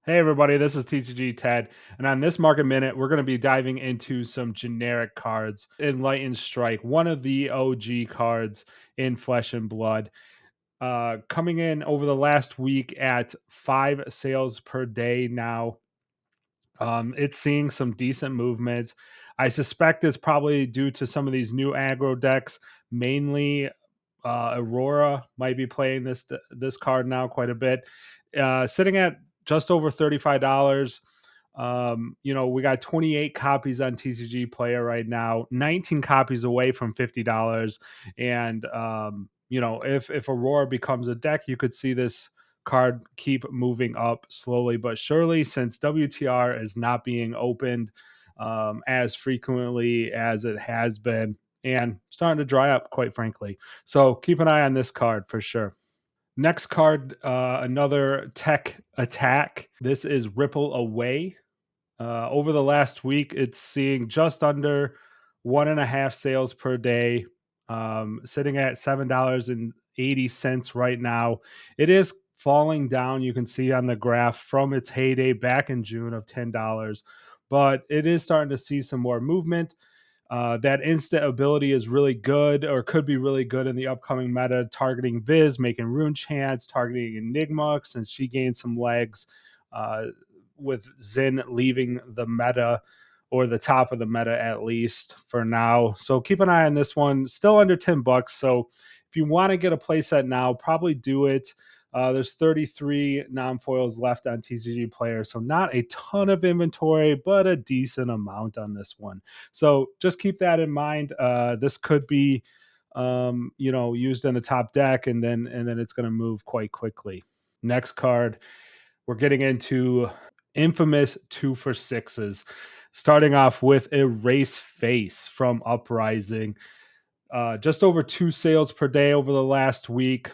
Hey everybody, this is TCG Ted, and on this Market Minute, we're going to be diving into some generic cards. Enlightened Strike, one of the OG cards in Flesh and Blood, coming in over the last week at 5 sales per day now. It's seeing some decent movement. I suspect it's probably due to some of these new aggro decks, mainly Aurora might be playing this card now quite a bit. Sitting at just over $35. We got 28 copies on TCG Player right now, 19 copies away from $50. And if Aurora becomes a deck, you could see this card keep moving up slowly but surely, since WTR is not being opened as frequently as it has been and starting to dry up, quite frankly. So keep an eye on this card for sure. Next card, another tech attack. This is Ripple Away. Over the last week, it's seeing just under 1.5 sales per day, sitting at $7.80 right now. It is falling down. You can see on the graph from its heyday back in June of $10, but it is starting to see some more movement. That instant ability is really good, or could be really good in the upcoming meta, targeting Viz, making Rune Chance, targeting Enigma, since she gained some legs with Zin leaving the meta, or the top of the meta at least for now. So keep an eye on this one. Still under $10. So if you want to get a playset now, probably do it. There's 33 non-foils left on TCG Player, so not a ton of inventory, but a decent amount on this one. So just keep that in mind. This could be, used in a top deck, and then it's going to move quite quickly. Next card, we're getting into infamous 2 for 6s. Starting off with Erase Face from Uprising. Just over 2 sales per day over the last week.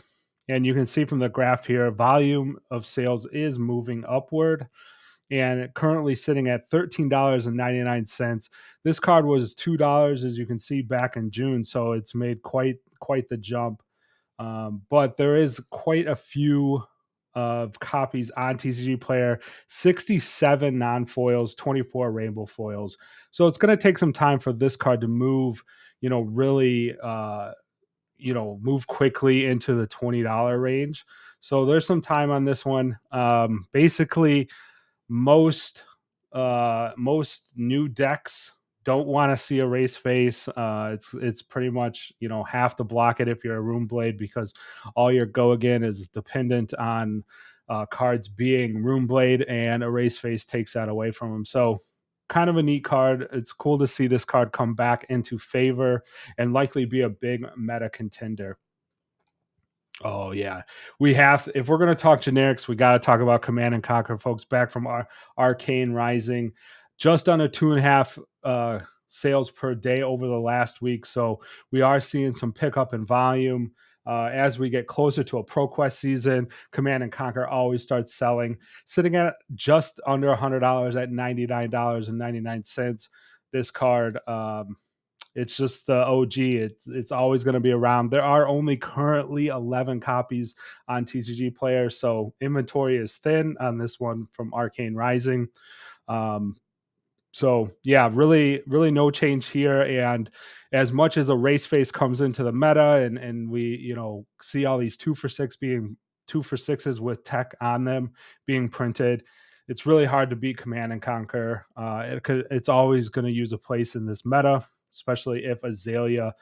And you can see from the graph here, volume of sales is moving upward and currently sitting at $13.99. This card was $2, as you can see, back in June. So it's made quite the jump. But there is quite a few of copies on TCG Player, 67 non-foils, 24 rainbow foils. So it's going to take some time for this card to move, really, move quickly into the $20 range. So there's some time on this one. Basically, most new decks don't want to see a race face. It's pretty much have to block it if you're a Rune Blade, because all your go again is dependent on cards being Rune Blade, and a race face takes that away from them. So kind of a neat card. It's cool to see this card come back into favor and likely be a big meta contender. Oh yeah, we have. If we're gonna talk generics, we got to talk about Command and Conquer, folks. Back from our Arcane Rising, just under 2.5 sales per day over the last week. So we are seeing some pickup in volume. As we get closer to a ProQuest season, Command and Conquer always starts selling, sitting at just under $100 at $99.99. This card, it's just the OG. It's always going to be around. There are only currently 11 copies on TCG Player, so inventory is thin on this one from Arcane Rising. So yeah, really no change here. And as much as a race face comes into the meta, and we see all these 2 for 6 being 2 for 6s with tech on them being printed, it's really hard to beat Command and Conquer. It's always going to use a place in this meta, especially if Azalea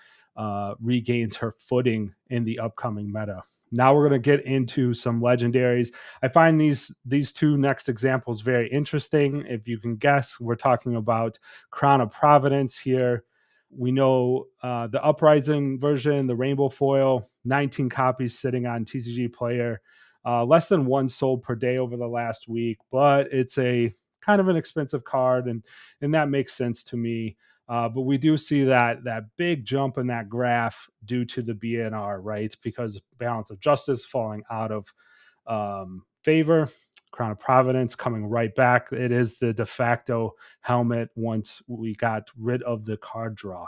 regains her footing in the upcoming meta. Now we're going to get into some legendaries. I find these two next examples very interesting. If you can guess, we're talking about Crown of Providence here. We know the Uprising version, the Rainbow Foil, 19 copies sitting on TCG Player. Less than 1 sold per day over the last week, but it's a kind of an expensive card, and that makes sense to me. But we do see that big jump in that graph due to the BNR, right? Because Balance of Justice falling out of favor, Crown of Providence coming right back. It is the de facto helmet once we got rid of the card draw.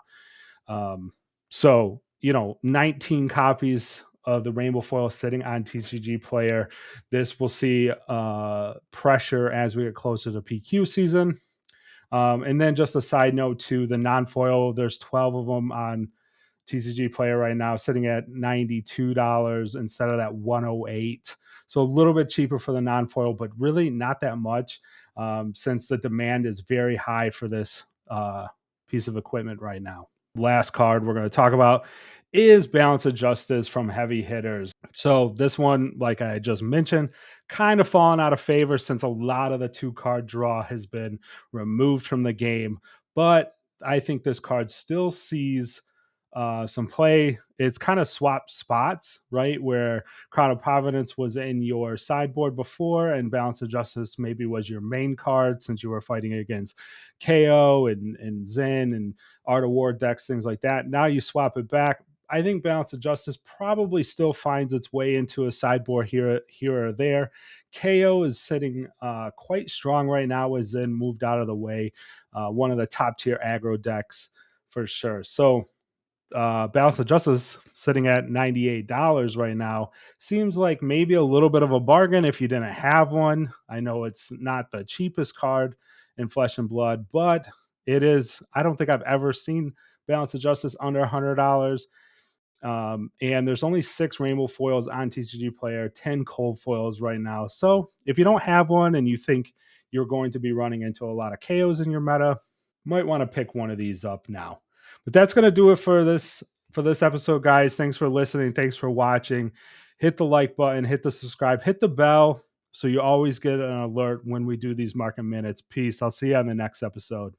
So 19 copies of the rainbow foil sitting on TCG Player. This will see pressure as we get closer to PQ season. And then just a side note to the non-foil, there's 12 of them on TCG Player right now, sitting at $92 instead of that 108. So a little bit cheaper for the non-foil, but really not that much, since the demand is very high for this piece of equipment right now. Last card we're going to talk about is Balance of Justice from Heavy Hitters. So this one, like I just mentioned, kind of fallen out of favor since a lot of the two card draw has been removed from the game. But I think this card still sees some play. It's kind of swapped spots, right? Where Crown of Providence was in your sideboard before, and Balance of Justice maybe was your main card since you were fighting against KO and Zen and Art of War decks, things like that. Now you swap it back. I think Balance of Justice probably still finds its way into a sideboard here or there. KO is sitting quite strong right now as Zen moved out of the way. One of the top tier aggro decks for sure. So Balance of Justice sitting at $98 right now seems like maybe a little bit of a bargain if you didn't have one. I know it's not the cheapest card in Flesh and Blood, but it is. I don't think I've ever seen Balance of Justice under $100. And there's only 6 rainbow foils on TCG Player, 10 cold foils right now. So if you don't have one and you think you're going to be running into a lot of KOs in your meta, might want to pick one of these up now. But that's going to do it for this episode, guys. Thanks for listening. Thanks for watching. Hit the like button, hit the subscribe, hit the bell so you always get an alert when we do these market minutes. Peace. I'll see you on the next episode.